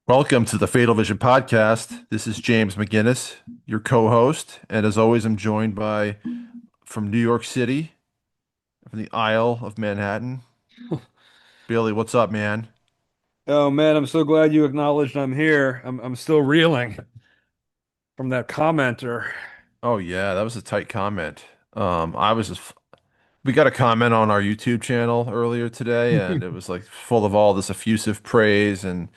Welcome to the Fatal Vision podcast. This is James McGinnis, your co-host, and as always, I'm joined by from New York City, from the Isle of Manhattan. Billy, what's up, man? Oh man, I'm so glad you acknowledged I'm here. I'm still reeling from that commenter. Oh yeah, that was a tight comment. I was just we got a comment on our YouTube channel earlier today, and it was like full of all this effusive praise and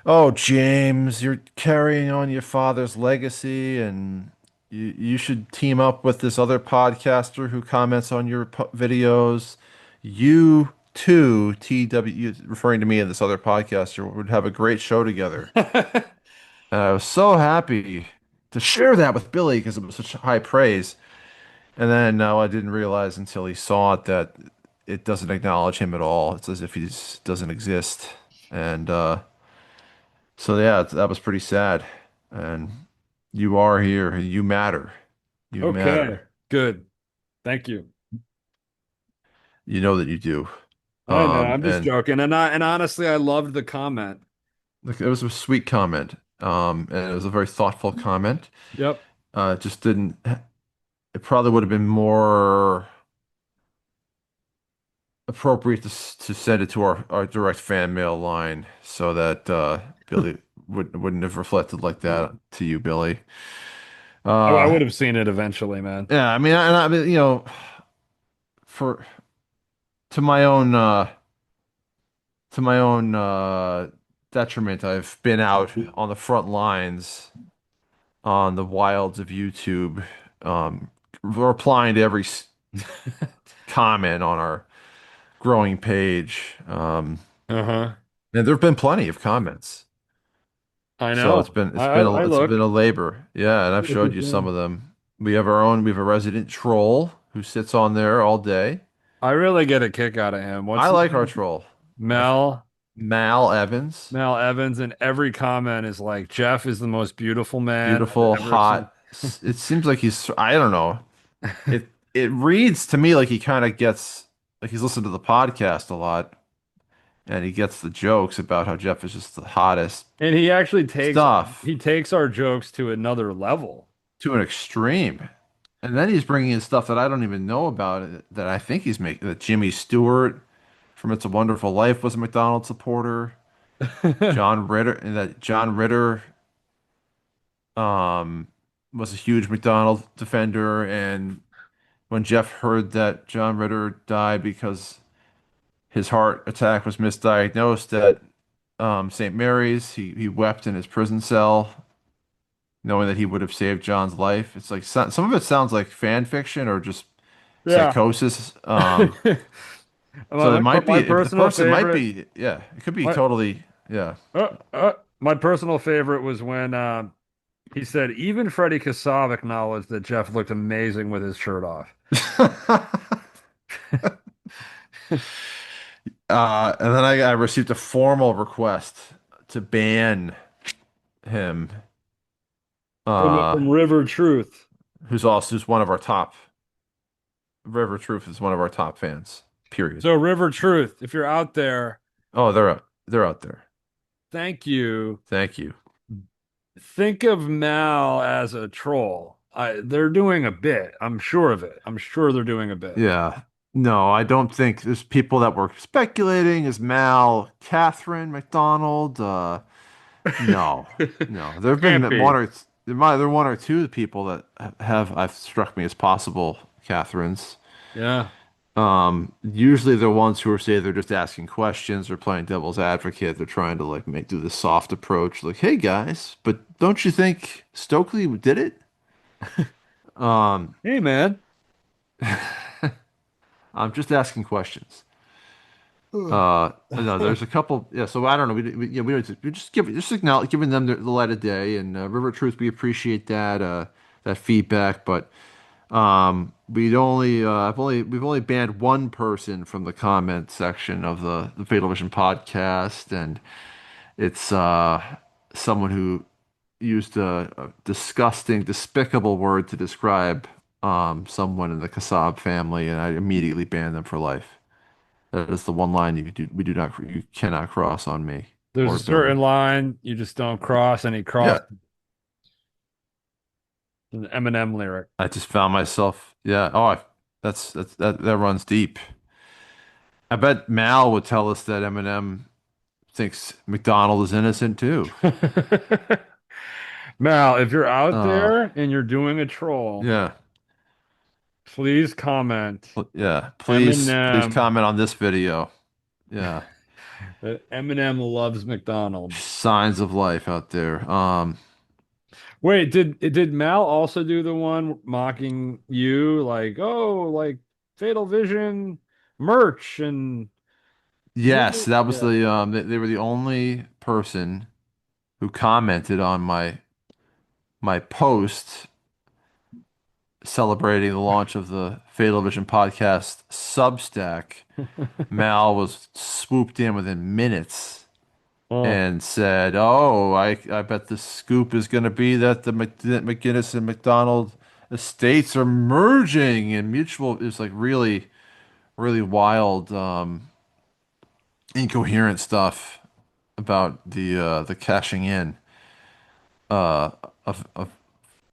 oh, James, you're carrying on your father's legacy, and you should team up with this other podcaster who comments on your videos. You too, TW, referring to me and this other podcaster, would have a great show together. And I was so happy to share that with Billy because it was such high praise. And then now I didn't realize until he saw it that it doesn't acknowledge him at all. It's as if he doesn't exist. And so yeah, that was pretty sad. And you are here. You matter. You Okay, matter. good. Thank you. You know that you do. I know, I'm just And joking. And honestly, I loved the comment. look, it was a sweet comment. And it was a very thoughtful comment. Yep. It just didn't. It probably would have been more appropriate to send it to our direct fan mail line so that Billy wouldn't have reflected like that to you, Billy. I Uh, would have seen it eventually, man. yeah, I mean, for to my own detriment, I've been out on the front lines on the wilds of YouTube, um, replying to every comment on our growing page. Uh-huh. And there have been plenty of comments. I So know. I it's been looked. a labor. Yeah, and I've showed you some of them. We have a resident troll who sits on there all day. I really get a kick out of him. What's I his like our name? troll. Mel. Mal Evans. Mel Evans, and every comment is like, Jeff is the most beautiful man I've Beautiful, ever seen. hot. It seems like I don't know. It reads to me like he kind of gets like he's listened to the podcast a lot and he gets the jokes about how Jeff is just the hottest And he actually takes stuff he takes our jokes to another level. to an extreme. And then he's bringing in stuff that I don't even know about that I think he's making. That Jimmy Stewart from It's a Wonderful Life was a McDonald supporter. John Ritter and that John Ritter um was a huge McDonald defender and when Jeff heard that John Ritter died because his heart attack was misdiagnosed at St. Mary's. He wept in his prison cell, knowing that he would have saved John's life. It's like some of it sounds like fan fiction or just Yeah. psychosis. So it My, might my be the personal person might favorite, be yeah. It could be my totally yeah. my personal favorite was when he said even Freddie Kasav acknowledged that Jeff looked amazing with his shirt off. And then I received a formal request to ban him. From Uh, River Truth. who's one of our top River Truth is one of our top fans. Period. So River Truth, if you're out there, Oh, they're out there. thank you. Thank you. Think of Mal as a troll. They're doing a bit. I'm sure of it. I'm sure they're doing a bit. Yeah. No, I don't think there's people that were speculating. Is Mal Catherine MacDonald? No, no. There have Can't been one be. or there are one or two people that have struck me as possible Catherines. Yeah. Usually they're ones who are say they're just asking questions, they're playing devil's advocate, they're trying to like make do the soft approach, like, hey guys, but don't you think Stokely did it? Um, Hey, man. I'm just asking questions. Ugh. No, there's a couple. Yeah, so I don't know. We just just acknowledge giving them the light of day and River Truth. We appreciate that that feedback, but we've only banned one person from the comment section of the Fatal Vision podcast, and it's someone who used a disgusting, despicable word to describe someone in the Kassab family, and I immediately banned them for life. That is the one line we do not you cannot cross on me. There's a or the certain line you just don't cross, and he yeah. crossed an Eminem lyric. I just found myself yeah. That runs deep. I bet Mal would tell us that Eminem thinks MacDonald is innocent too. Mal, if you're out Uh, there and you're doing a troll, yeah, please comment yeah. Please Eminem comment on this video. Yeah, that Eminem loves McDonald's. signs of life out there. Wait, did Mal also do the one mocking you like, oh, like Fatal Vision merch and Yes, that was yeah. the they were the only person who commented on my post celebrating the launch of the Fatal Vision podcast Substack. Mal was swooped in within minutes Oh, and said, "Oh, I bet the scoop is going to be that that McGinnis and McDonald estates are merging and mutual." It was like really wild, incoherent stuff about the cashing in uh of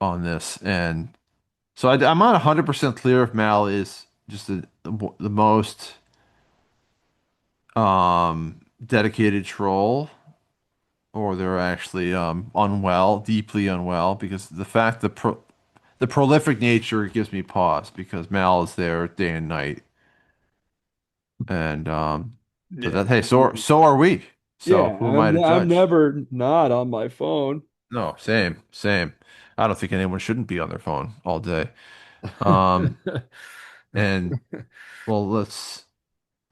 on this, and so I'm not 100% clear if Mal is just the most dedicated troll or they're actually unwell, deeply unwell, because the prolific nature gives me pause because Mal is there day and night, and but yeah. that hey, so are we. So Yeah, who am I to I'm judge? never not on my phone. No, same. I don't think anyone shouldn't be on their phone all day. Um, and well, let's.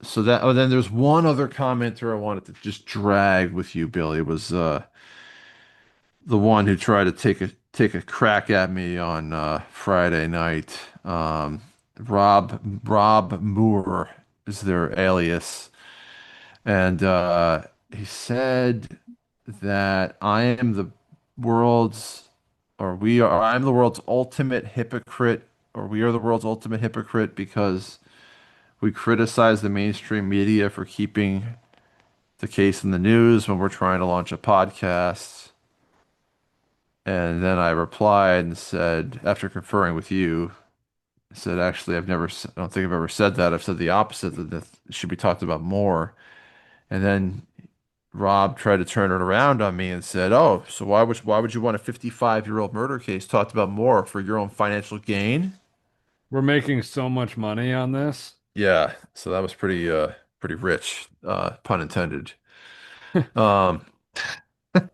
So that oh, then there's one other commenter I wanted to just drag with you, Billy. Was the one who tried to take a crack at me on Friday night. Rob Moore is their alias, and he said that I am the world's, or we are, I'm the world's ultimate hypocrite, or we are the world's ultimate hypocrite because we criticize the mainstream media for keeping the case in the news when we're trying to launch a podcast. And then I replied and said, after conferring with you, I said, actually, I don't think I've ever said that. I've said the opposite, that it should be talked about more. And then Rob tried to turn it around on me and said, oh, so why would you want a 55-year-old murder case talked about more for your own financial gain? We're making so much money on this. Yeah, so that was pretty rich, pun intended. Um,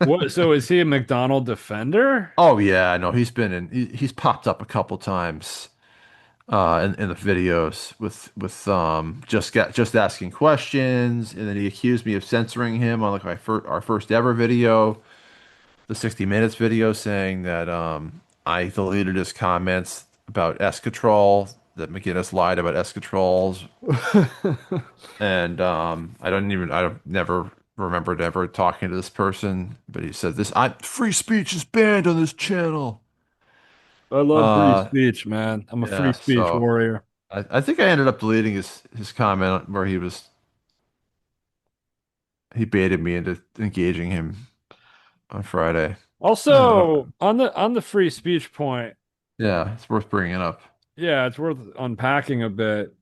What, so is he a McDonald defender? oh yeah, no, he's popped up a couple times in the videos with just asking questions, and then he accused me of censoring him on like our first ever video, the 60 Minutes video, saying that I deleted his comments about escatrol, that McGinnis lied about escatrols, and I don't never remembered ever talking to this person, but he said this I free speech is banned on this channel. I love free Uh, speech, man. I'm a free yeah, speech so. warrior. I think I ended up deleting his comment where he baited me into engaging him on Friday. I don't know. Also, on the free speech point, Yeah, it's worth bringing up. yeah, it's worth unpacking a bit.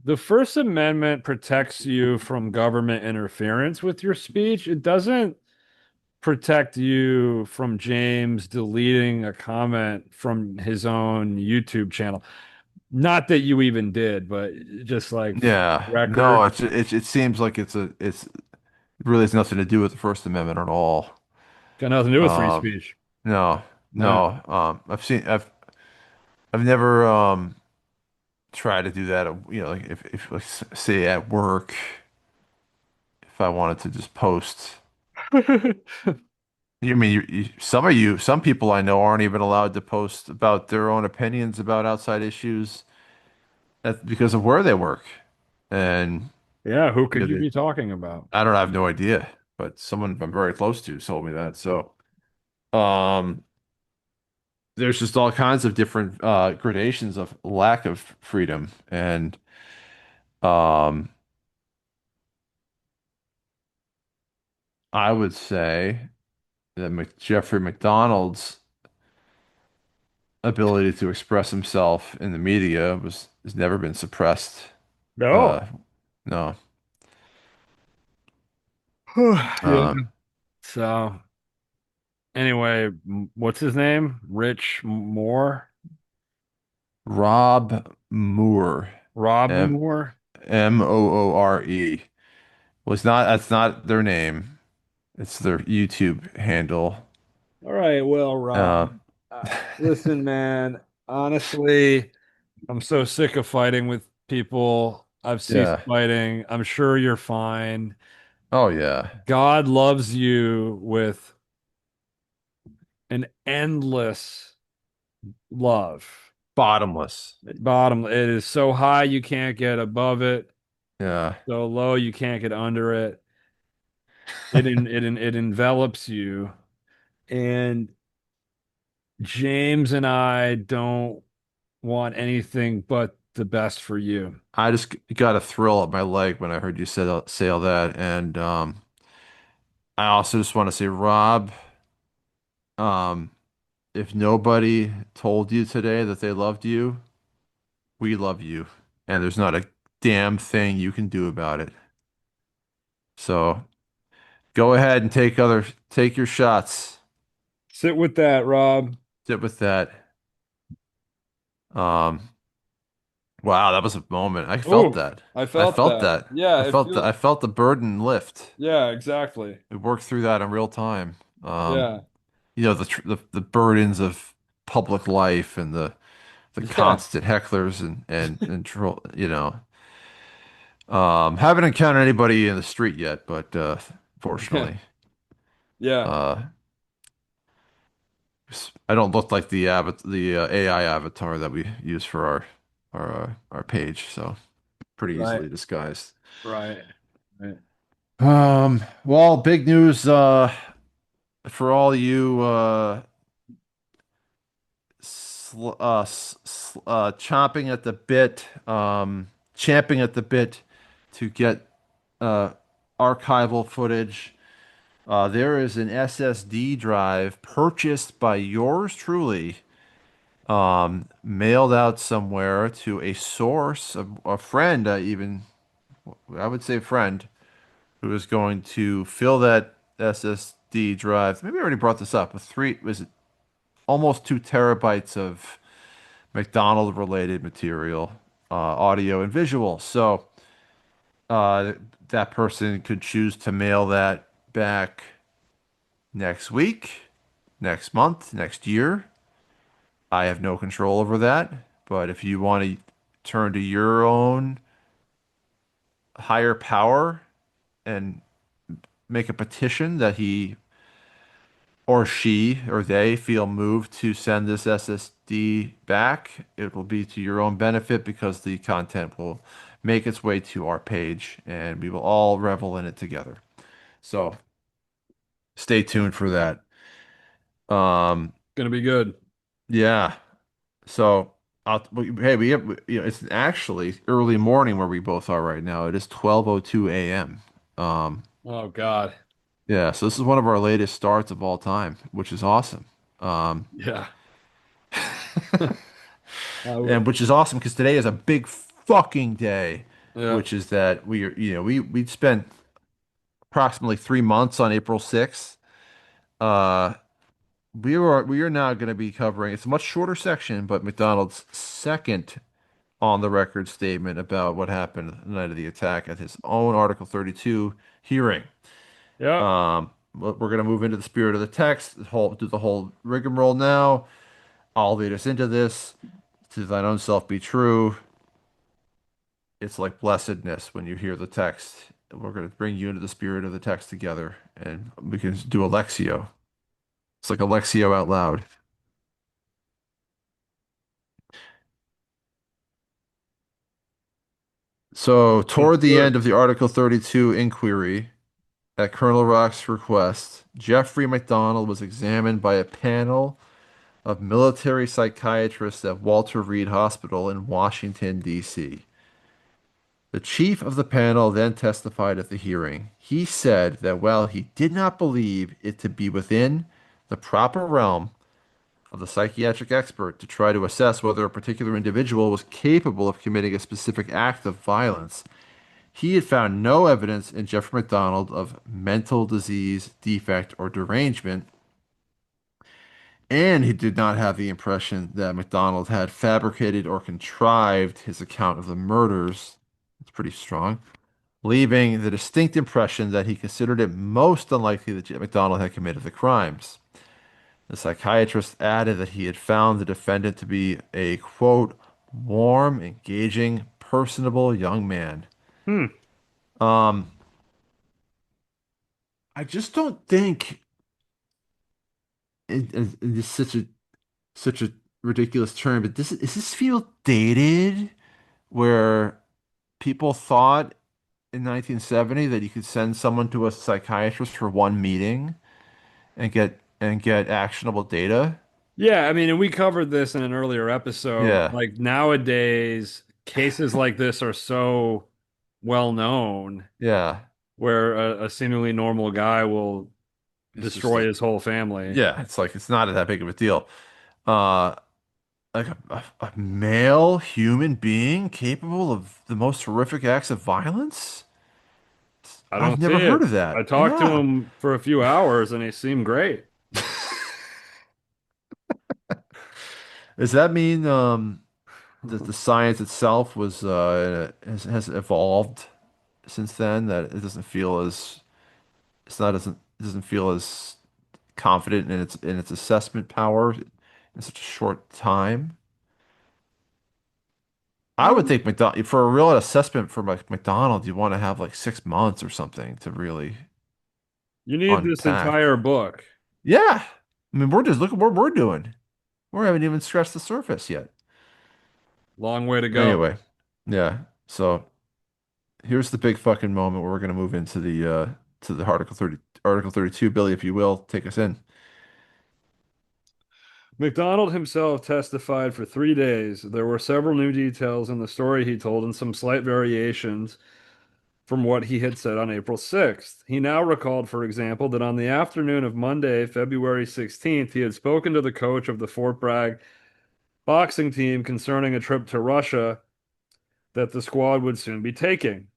The First Amendment protects you from government interference with your speech. It doesn't protect you from James deleting a comment from his own YouTube channel. Not that you even did, but just like for Yeah, the record, no, it seems like it really has nothing to do with the First Amendment at all. got nothing to do with free Um, speech. no, Yeah. no. I've never tried to do that. You know, like if like say at work, if I wanted to just post. You mean some people I know aren't even allowed to post about their own opinions about outside issues because of where they work. And Yeah, who you could know, you be talking about? I have no idea, but someone I'm very close to told me that. So, um, there's just all kinds of different gradations of lack of freedom, and um, I would say that Jeffrey MacDonald's ability to express himself in the media was has never been suppressed. No. Uh, no. Yeah. Uh, So anyway, what's his name? Rich Moore? Rob Moore, Rob M Moore? Moore, was not. That's not their name. It's their YouTube handle. All right, well, Uh, Rob, listen, man, honestly, I'm so sick of fighting with people. I've ceased yeah. fighting. I'm sure you're fine. Oh yeah. God loves you with an endless love. Bottomless. Bottom, it is so high you can't get above it, Yeah. so low you can't get under it. It envelops you. And James and I don't want anything but the best for you. I just got a thrill up my leg when I heard you say all that, and I also just want to say, Rob, um, if nobody told you today that they loved you, we love you, and there's not a damn thing you can do about it. So go ahead and take your shots. Sit with that, Rob. Sit with that. Um, wow, that was a moment. I felt Oh, that. I I felt felt that. that. Yeah, I it felt that. feels. I felt the burden lift. Yeah, exactly. We worked through that in real time. Yeah. The burdens of public life and the Yeah. constant hecklers and troll, haven't encountered anybody in the street yet, but Yeah. fortunately, Yeah. uh, I don't look like the AI avatar that we use for our page, so pretty Right. easily disguised. Right. Right. Well, big news for all you chomping at the bit, champing at the bit to get uh, archival footage. There is an SSD drive purchased by yours truly, mailed out somewhere to a source, a friend, even I would say friend, who is going to fill that SSD drive. Maybe I already brought this up. Was it almost 2 terabytes of MacDonald related material, audio and visual. So uh, that person could choose to mail that back next week, next month, next year. I have no control over that. But if you want to turn to your own higher power and make a petition that he or she or they feel moved to send this SSD back, it will be to your own benefit because the content will make its way to our page and we will all revel in it together. So stay tuned for that. Um, Gonna be good. yeah. So hey, it's actually early morning where we both are right now. It is 12:02 a.m. Um, Oh God. yeah, so this is one of our latest starts of all time, which is awesome. Um, Yeah. I and would. which is awesome because today is a big fucking day, Yeah. which is that we spent approximately 3 months on April 6th. Uh, we are now going to be covering. It's a much shorter section, but McDonald's second on the record statement about what happened the night of the attack at his own Article 32 hearing. Yeah. We're going to move into the spirit of the text, do the whole rigmarole now. I'll lead us into this. To thine own self be true. It's like blessedness when you hear the text. We're going to bring you into the spirit of the text together, and we can do a Lexio. It's like a Lexio out loud. So, Let's toward do the it. end of the Article 32 inquiry, at Colonel Rock's request, Jeffrey MacDonald was examined by a panel of military psychiatrists at Walter Reed Hospital in Washington, D.C. The chief of the panel then testified at the hearing. He said that while he did not believe it to be within the proper realm of the psychiatric expert to try to assess whether a particular individual was capable of committing a specific act of violence, he had found no evidence in Jeffrey MacDonald of mental disease, defect, or derangement, and he did not have the impression that MacDonald had fabricated or contrived his account of the murders. It's pretty strong, leaving the distinct impression that he considered it most unlikely that MacDonald had committed the crimes. The psychiatrist added that he had found the defendant to be a, quote, warm, engaging, personable young man. Hmm. Um, I just don't think it's such a ridiculous term, but does this feel dated where people thought in 1970 that you could send someone to a psychiatrist for one meeting and get actionable data? Yeah, I mean, and we covered this in an earlier episode. Yeah. Like nowadays, cases like this are so well known Yeah. where a seemingly normal guy will It's just destroy like his whole family. yeah, it's like it's not that big of a deal. Uh like a male human being capable of the most horrific acts of violence? I I've don't see never heard it. of I that. talked to Yeah. him for a few hours and he seemed great. Does that mean that the science itself has evolved since then, that it doesn't feel as it's not as it doesn't feel as confident in its assessment power in such a short time? I would think McDonald for a real assessment for like McDonald, you want to have like 6 months or something to really You need this unpack. entire book. Yeah. I mean, we're just look at what we're doing. We haven't even scratched the surface yet. Long way to go. Anyway, yeah. So here's the big fucking moment where we're gonna move to the Article 32, Billy, if you will, take us in. MacDonald himself testified for 3 days. There were several new details in the story he told and some slight variations from what he had said on April 6th. He now recalled, for example, that on the afternoon of Monday, February 16th, he had spoken to the coach of the Fort Bragg boxing team concerning a trip to Russia that the squad would soon be taking.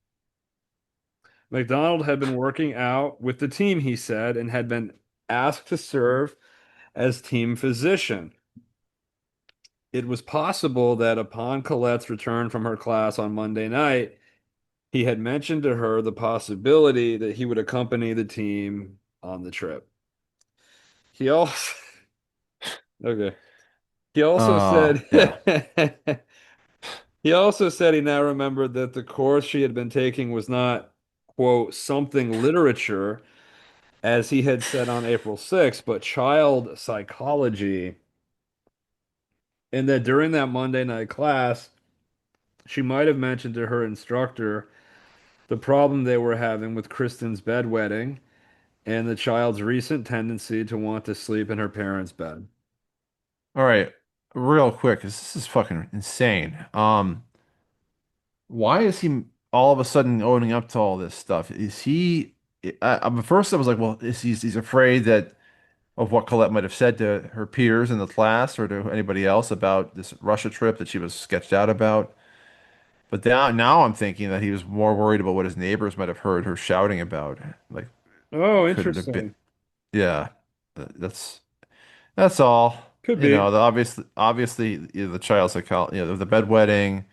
MacDonald had been working out with the team, he said, and had been asked to serve as team physician. It was possible that upon Colette's return from her class on Monday night, he had mentioned to her the possibility that he would accompany the team on the trip. He also okay. He also said Yeah. he also said he now remembered that the course she had been taking was not, quote, something literature, as he had said on April 6th, but child psychology. And that during that Monday night class, she might have mentioned to her instructor the problem they were having with Kristen's bedwetting and the child's recent tendency to want to sleep in her parents' bed. All right. Real quick, 'cause this is fucking insane. Why is he all of a sudden owning up to all this stuff? Is he? At first, I was like, well, he's afraid that of what Colette might have said to her peers in the class or to anybody else about this Russia trip that she was sketched out about. But now I'm thinking that he was more worried about what his neighbors might have heard her shouting about. Like, Oh, could it have been? interesting. Yeah, that's that's all. Could You know, be. obviously, the child psychology, the bedwetting,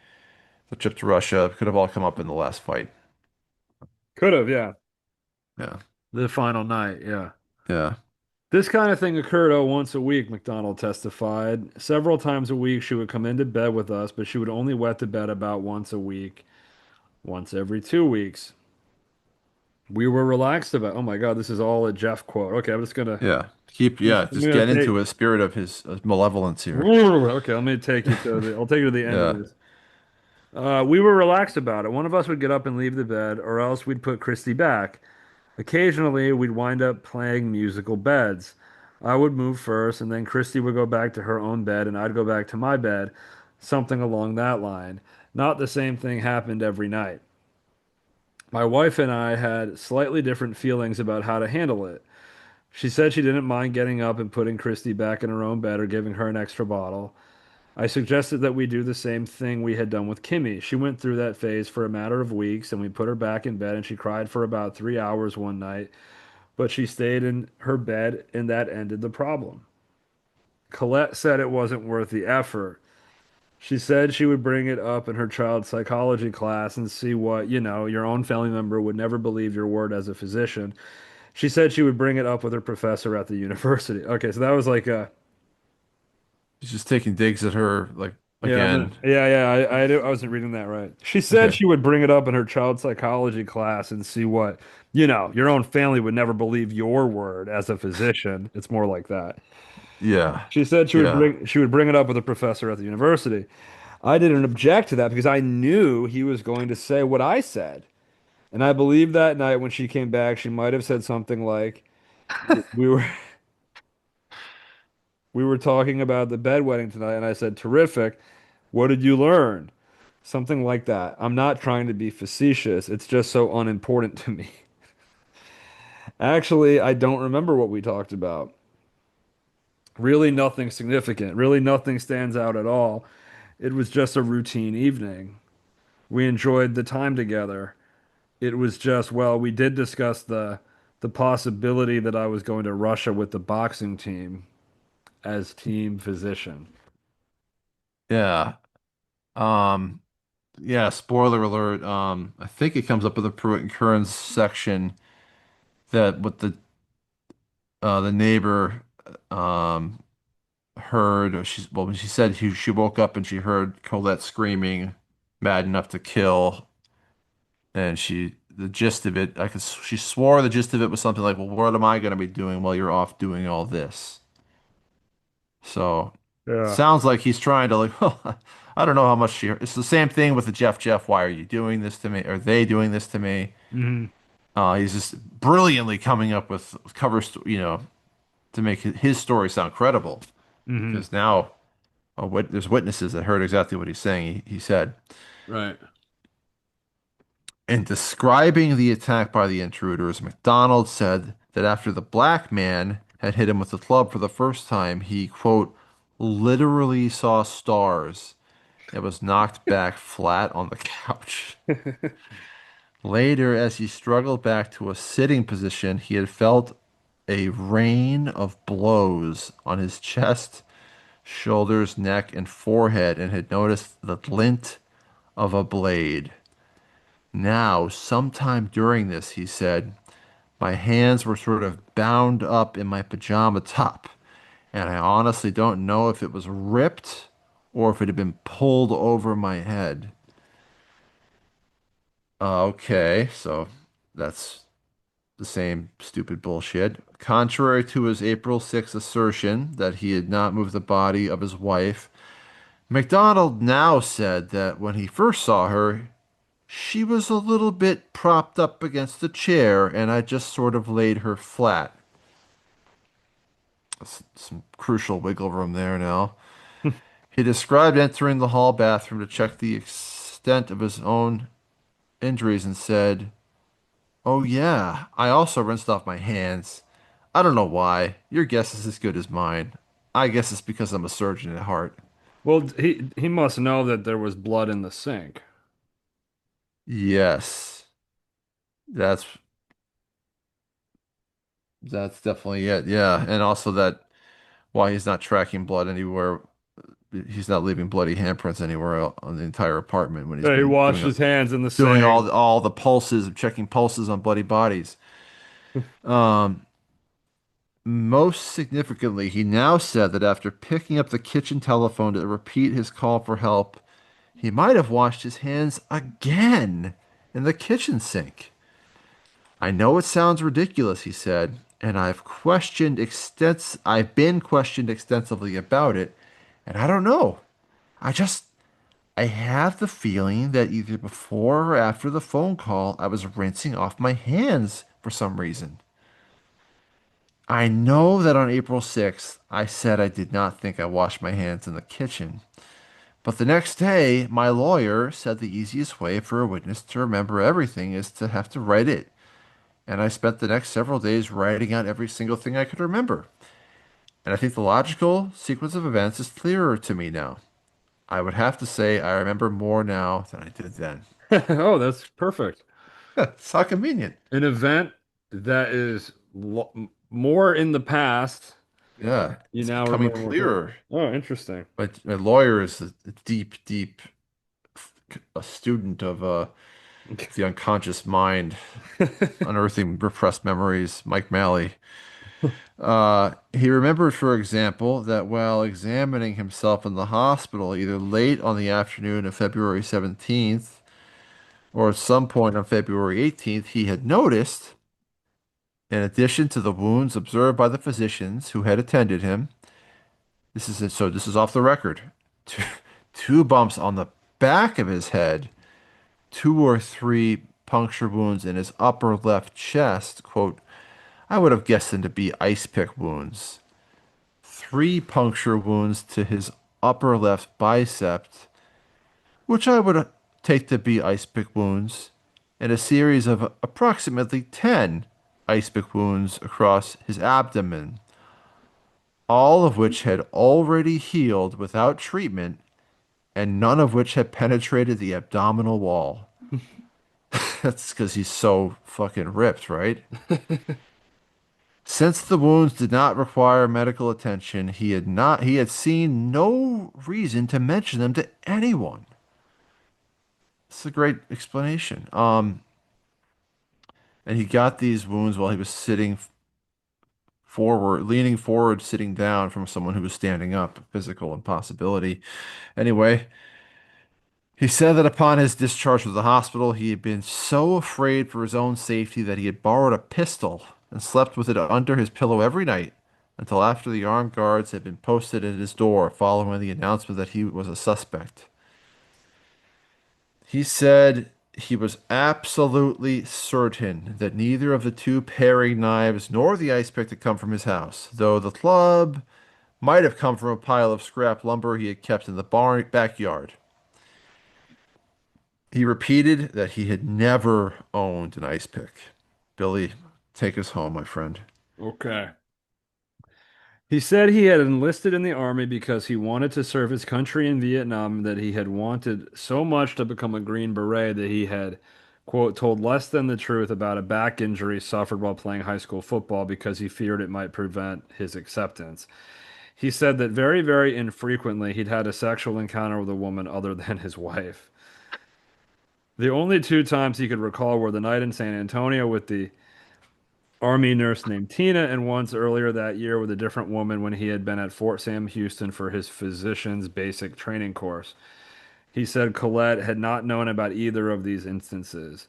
the trip to Russia could have all come up in the last fight. Could have, yeah. Yeah, The final night, yeah. yeah. This kind of thing occurred once a week, McDonald testified. Several times a week, she would come into bed with us, but she would only wet the bed about once a week, once every 2 weeks. We were relaxed about. Oh my God, this is all a Jeff quote. Okay, I'm just gonna. Yeah. I'm Just gonna get take. into a spirit of his malevolence here. Okay, let me take you to the. I'll take you to the end of Yeah. this. We were relaxed about it. One of us would get up and leave the bed, or else we'd put Christy back. Occasionally, we'd wind up playing musical beds. I would move first, and then Christy would go back to her own bed, and I'd go back to my bed, something along that line. Not the same thing happened every night. My wife and I had slightly different feelings about how to handle it. She said she didn't mind getting up and putting Christy back in her own bed or giving her an extra bottle. I suggested that we do the same thing we had done with Kimmy. She went through that phase for a matter of weeks, and we put her back in bed, and she cried for about 3 hours one night, but she stayed in her bed, and that ended the problem. Colette said it wasn't worth the effort. She said she would bring it up in her child's psychology class and see what, your own family member would never believe your word as a physician. She said she would bring it up with her professor at the university. Okay, so that was like a He's just taking digs at her, like yeah, again. I wasn't reading that right. She said Okay. she would bring it up in her child psychology class and see what, your own family would never believe your word as a physician. It's more like that. Yeah. She said Yeah. she would bring it up with a professor at the university. I didn't object to that because I knew he was going to say what I said. And I believe that night when she came back, she might have said something like, "We were we were talking about the bedwetting tonight," and I said, "Terrific. What did you learn?" Something like that. I'm not trying to be facetious. It's just so unimportant to me. Actually, I don't remember what we talked about. Really nothing significant. Really nothing stands out at all. It was just a routine evening. We enjoyed the time together. It was just, well, we did discuss the possibility that I was going to Russia with the boxing team as team physician. Yeah. Um, yeah, spoiler alert. I think it comes up in the Pruitt and Kearns section that what the neighbor um heard, or when she said she woke up and she heard Colette screaming, mad enough to kill, and the gist of it, she swore the gist of it was something like, well, what am I going to be doing while you're off doing all this? So Yeah. sounds like he's trying to like, well, I don't know how much it's the same thing with the Jeff, why are you doing this to me? Are they doing this to me? Hmm. He's just brilliantly coming up with to make his story sound credible Hmm. because now there's witnesses that heard exactly what he's saying. He said, Right. in describing the attack by the intruders, MacDonald said that after the black man had hit him with the club for the first time, he, quote, literally saw stars and was knocked back flat on the couch. Later, as he struggled back to a sitting position, he had felt a rain of blows on his chest, shoulders, neck, and forehead, and had noticed the glint of a blade. Now, sometime during this, he said, my hands were sort of bound up in my pajama top, and I honestly don't know if it was ripped or if it had been pulled over my head. Okay, so that's the same stupid bullshit. Contrary to his April 6th assertion that he had not moved the body of his wife, MacDonald now said that when he first saw her, she was a little bit propped up against the chair, and I just sort of laid her flat. Some crucial wiggle room there now. He described entering the hall bathroom to check the extent of his own injuries and said, oh, yeah, I also rinsed off my hands. I don't know why. Your guess is as good as mine. I guess it's because I'm a surgeon at heart. Well, he must know that there was blood in the sink. Yes, that's that's definitely it. Yeah, and also that why he's not tracking blood anywhere. He's not leaving bloody handprints anywhere on the entire apartment when he's Yeah, he been washed his hands in the doing sink. all the pulses, checking pulses on bloody bodies. Um, Most significantly, he now said that after picking up the kitchen telephone to repeat his call for help, he might have washed his hands again in the kitchen sink. I know it sounds ridiculous, he said, and I've been questioned extensively about it, and I don't know. I just I have the feeling that either before or after the phone call, I was rinsing off my hands for some reason. I know that on April 6th, I said I did not think I washed my hands in the kitchen, But the next day, my lawyer said the easiest way for a witness to remember everything is to have to write it. And I spent the next several days writing out every single thing I could remember. And I think the logical sequence of events is clearer to me now. I would have to say I remember more now than I did then. Oh, that's perfect. It's how convenient. An event that is more in the past, Yeah, you it's now becoming remember more clearly. clearer. Oh, interesting. My lawyer is a deep, deep a student of the unconscious mind, unearthing repressed memories. Mike Malley. He remembered, for example, that while examining himself in the hospital, either late on the afternoon of February 17th or at some point on February 18th, he had noticed, in addition to the wounds observed by the physicians who had attended him, this is off the record, two, two bumps on the back of his head, two or three puncture wounds in his upper left chest, quote, I would have guessed them to be ice pick wounds. Three puncture wounds to his upper left bicep, which I would take to be ice pick wounds, and a series of approximately 10 ice pick wounds across his abdomen, all of which had already healed without treatment, and none of which had penetrated the abdominal wall. That's because he's so fucking ripped, right? Since the wounds did not require medical attention, he had seen no reason to mention them to anyone. It's a great explanation. And he got these wounds while he was sitting forward, leaning forward, sitting down from someone who was standing up, a physical impossibility. Anyway, he said that upon his discharge from the hospital, he had been so afraid for his own safety that he had borrowed a pistol and slept with it under his pillow every night until after the armed guards had been posted at his door following the announcement that he was a suspect. He said he was absolutely certain that neither of the two paring knives nor the ice pick had come from his house, though the club might have come from a pile of scrap lumber he had kept in the barn backyard. He repeated that he had never owned an ice pick. Billy, take us home, my friend. Okay. He said he had enlisted in the army because he wanted to serve his country in Vietnam, and that he had wanted so much to become a Green Beret that he had, quote, told less than the truth about a back injury suffered while playing high school football because he feared it might prevent his acceptance. He said that very, very infrequently he'd had a sexual encounter with a woman other than his wife. The only two times he could recall were the night in San Antonio with the Army nurse named Tina, and once earlier that year with a different woman when he had been at Fort Sam Houston for his physician's basic training course. He said Colette had not known about either of these instances.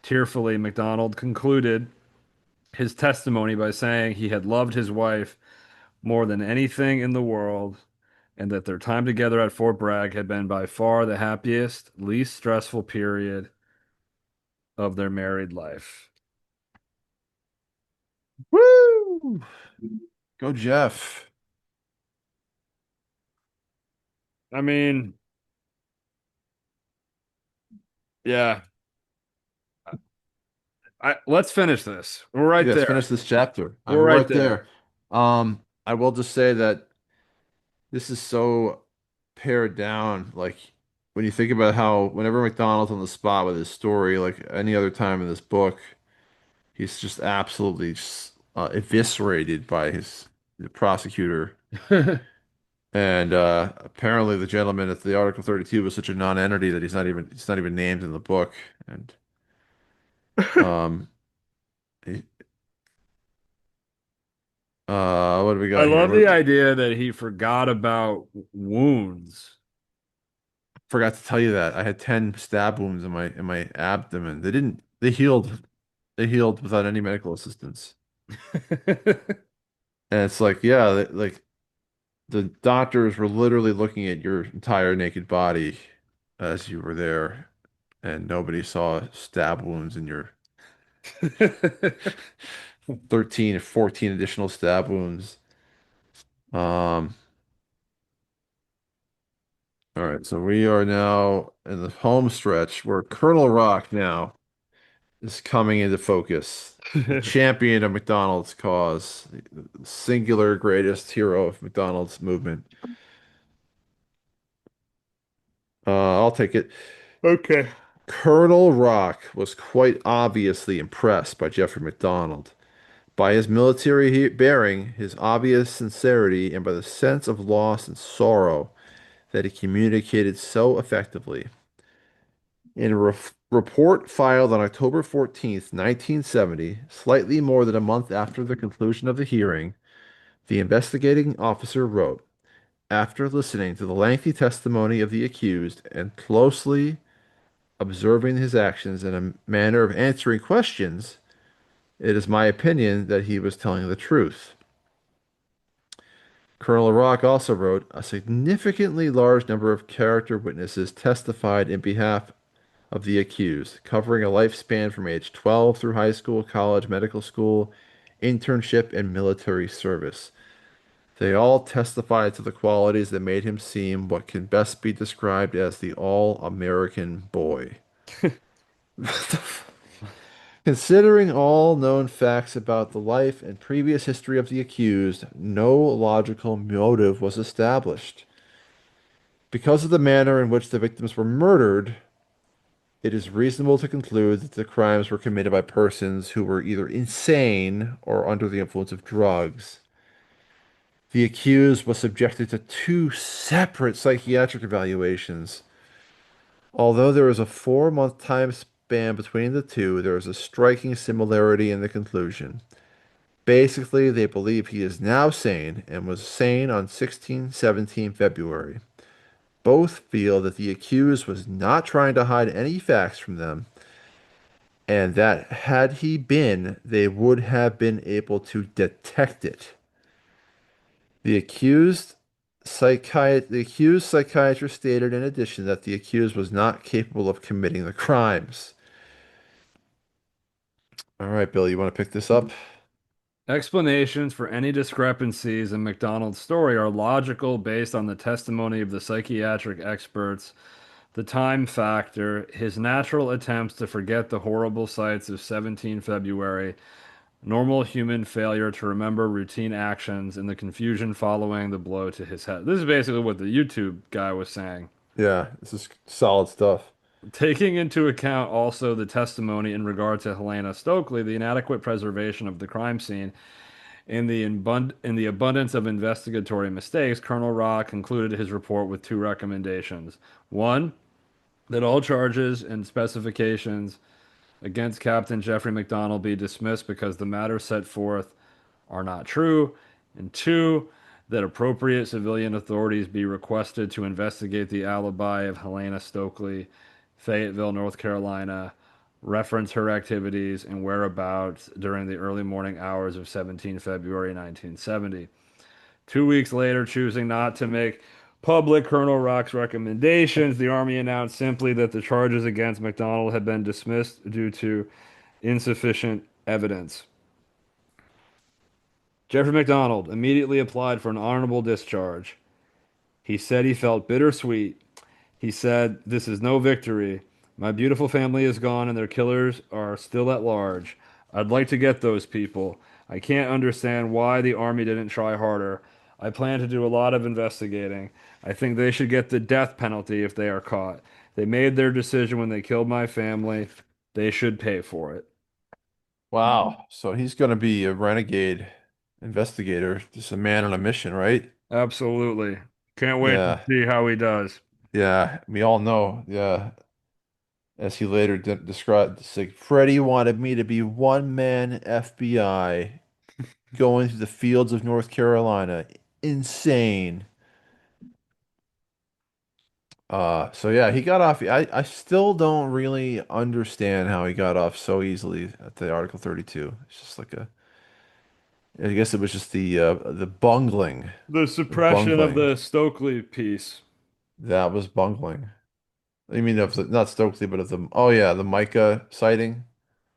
Tearfully, MacDonald concluded his testimony by saying he had loved his wife more than anything in the world, and that their time together at Fort Bragg had been by far the happiest, least stressful period of their married life. Woo! Go, Jeff. I mean, yeah, let's finish this. We're right Yes, there. finish this chapter. I'm We're right right there. there. I will just say that this is so pared down. Like when you think about how whenever McDonald's on the spot with his story, like any other time in this book, he's just absolutely just, eviscerated by the prosecutor. And apparently, the gentleman at the Article 32 was such a non-entity that he's not even named in the book. And um, he- what do we I got here? love the idea that he forgot about wounds. Forgot to tell you that I had 10 stab wounds in my abdomen. They healed without any medical assistance. And it's like, yeah, like the doctors were literally looking at your entire naked body as you were there, and nobody saw stab wounds in your 13 or 14 additional stab wounds. Um, All right, so we are now in the home stretch where Colonel Rock now is coming into focus. The champion of McDonald's cause, the singular greatest hero of McDonald's movement. I'll take it. Okay. Colonel Rock was quite obviously impressed by Jeffrey McDonald, by his military bearing, his obvious sincerity, and by the sense of loss and sorrow that he communicated so effectively. In a report filed on October 14th, 1970, slightly more than a month after the conclusion of the hearing, the investigating officer wrote, after listening to the lengthy testimony of the accused and closely observing his actions in a manner of answering questions, it is my opinion that he was telling the truth. Colonel Rock also wrote, a significantly large number of character witnesses testified in behalf of the accused, covering a lifespan from age 12 through high school, college, medical school, internship, and military service. They all testified to the qualities that made him seem what can best be described as the all-American boy. Considering all known facts about the life and previous history of the accused, no logical motive was established. Because of the manner in which the victims were murdered, it is reasonable to conclude that the crimes were committed by persons who were either insane or under the influence of drugs. The accused was subjected to two separate psychiatric evaluations. Although there is a 4-month time span between the two, there is a striking similarity in the conclusion. Basically, they believe he is now sane and was sane on 16-17 February. Both feel that the accused was not trying to hide any facts from them, and that had he been, they would have been able to detect it. The accused psychiatrist stated in addition that the accused was not capable of committing the crimes. All right, Bill, you want to pick this up? Explanations for any discrepancies in MacDonald's story are logical based on the testimony of the psychiatric experts, the time factor, his natural attempts to forget the horrible sights of 17 February, normal human failure to remember routine actions, and the confusion following the blow to his head. This is basically what the YouTube guy was saying. Yeah, this is solid stuff. Taking into account also the testimony in regard to Helena Stokely, the inadequate preservation of the crime scene, in the abundance of investigatory mistakes, Colonel Rock concluded his report with two recommendations. One, that all charges and specifications against Captain Jeffrey McDonald be dismissed because the matters set forth are not true. And two, that appropriate civilian authorities be requested to investigate the alibi of Helena Stokely, Fayetteville, North Carolina, reference her activities and whereabouts during the early morning hours of 17 February 1970. 2 weeks later, choosing not to make public Colonel Rock's recommendations, the Army announced simply that the charges against McDonald had been dismissed due to insufficient evidence. Jeffrey McDonald immediately applied for an honorable discharge. He said he felt bittersweet. He said, this is no victory. My beautiful family is gone and their killers are still at large. I'd like to get those people. I can't understand why the Army didn't try harder. I plan to do a lot of investigating. I think they should get the death penalty if they are caught. They made their decision when they killed my family. They should pay for it. Wow. So he's going to be a renegade investigator, just a man on a mission, right? Absolutely. Can't wait to Yeah. see how he does. Yeah. We all know. Yeah. As he later described, it's like Freddie wanted me to be one man FBI going through the fields of North Carolina. Insane. So yeah, he got off. I still don't really understand how he got off so easily at the Article 32. It's just like I guess it was just the bungling, The the suppression of bungling. the Stokely piece. That was bungling. I mean, of the, not Stokely, but of the, oh yeah, the Micah sighting.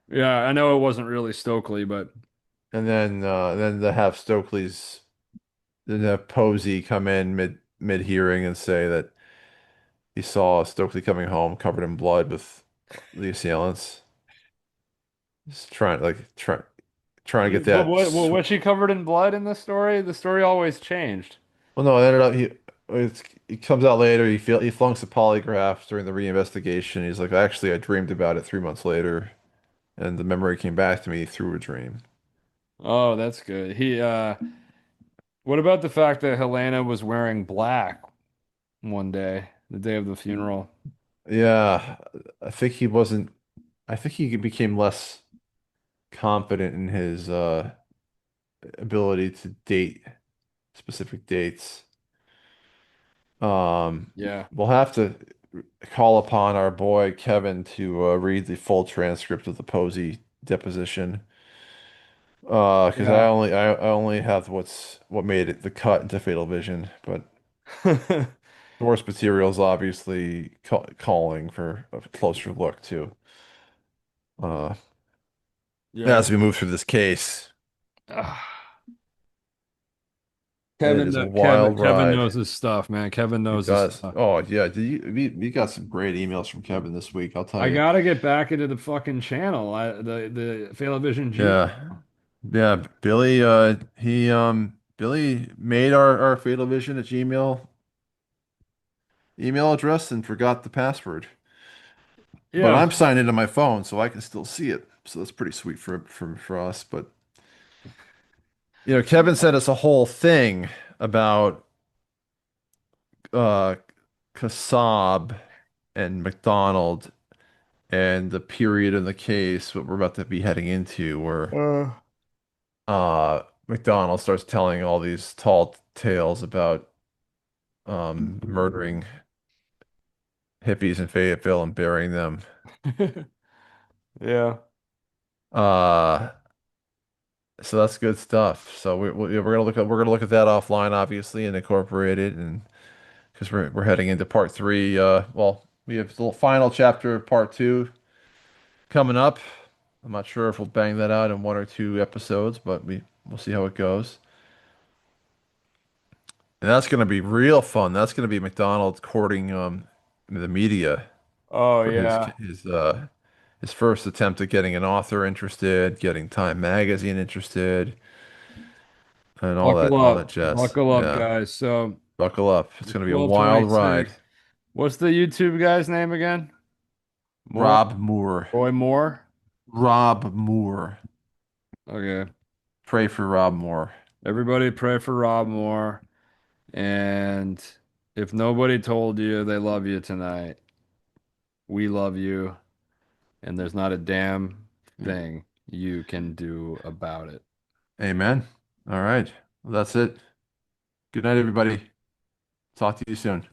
Yeah, I know it wasn't really Stokely, but And then to have Stokely's, then have Posey come in mid hearing and say that he saw Stokely coming home covered in blood with the assailants. He's trying to get But that. was she covered in blood in the story? The story always changed. Well, no, it ended up he comes out later. He flunks the polygraph during the reinvestigation. He's like, actually, I dreamed about it 3 months later, and the memory came back to me through a dream. Oh, that's good. What about the fact that Helena was wearing black one day, the day of the funeral? Yeah, I think he wasn't. I think he became less confident in his ability to date specific dates. Um, Yeah. we'll have to call upon our boy Kevin to read the full transcript of the Posey deposition. Because Yeah. I only have what made it the cut into Fatal Vision, but source material is obviously calling for a closer look too. Uh, Yeah. as we move through this case, Ah. it Kevin, is a Kevin, wild Kevin ride. knows his stuff, man. Kevin He knows his does. stuff. Oh yeah, we got some great emails from Kevin this week, I'll tell I you. gotta get back into the fucking channel, the Failavision G. Yeah. Yeah, Billy Billy made our Fatal Vision at Gmail email address and forgot the password. But Yeah. I'm signed into my phone so I can still see it. So that's pretty sweet for us. But Kevin sent us a whole thing about uh Kassab and MacDonald and the period in the case what we're about to be heading into where Uh, MacDonald starts telling all these tall tales about murdering hippies in Fayetteville and burying them. yeah. Uh, so that's good stuff. So we're gonna look at that offline, obviously, and incorporate it, and because we're heading into part three. Well, we have the final chapter of part two coming up. I'm not sure if we'll bang that out in one or two episodes, but we'll see how it goes. And that's gonna be real fun. That's gonna be McDonald courting the media Oh for yeah. his first attempt at getting an author interested, getting Time Magazine interested, and all that jazz. Buckle up, Yeah, guys. So buckle up. It's the gonna be a wild ride. 12/26. What's the YouTube guy's name again? More Rob Moore. Roy Moore. Rob Moore. Okay. Pray for Rob Moore. Everybody pray for Rob Moore. And if nobody told you they love you tonight, we love you, and there's not a damn thing you can do about it. Amen. All right. Well, that's it. Good night, everybody. Talk to you soon.